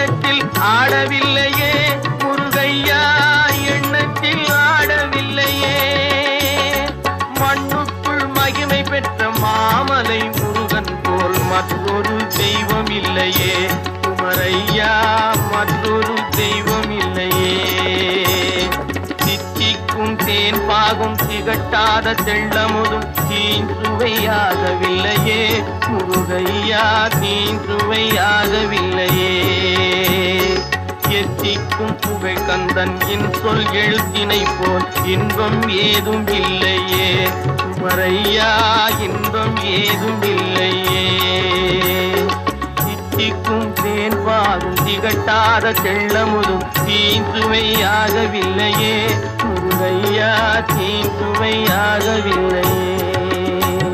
எண்ணத்தில் ஆடவில்லையே முருகையா, எண்ணத்தில் ஆடவில்லையே. மண்ணுக்குள் மகிமை பெற்ற மாமலை முருகன் போல் மற்றொரு தெய்வம் இல்லையே குமரையா, மற்றொரு தெய்வம் இல்லையே. தித்திக்கும் தேன் பாகும் திகட்டாத தெள்ளமுதும் தீஞ்சுவையாகவில்லையே முருகையா, தீஞ்சுவையாகவில்லையே. எத்திக்கும் புகை கந்தன் சொல் எழுத்தினை போல் இன்பம் ஏதும் இல்லையே குமரையா, இன்பம் ஏதும் இல்லையே. தித்திக்கும் தேன் பாகும் திகட்டாத தெள்ளமுதும் தீஞ்சுவையாகவில்லையே முருகையா, தீஞ்சுவையாகவில்லையே.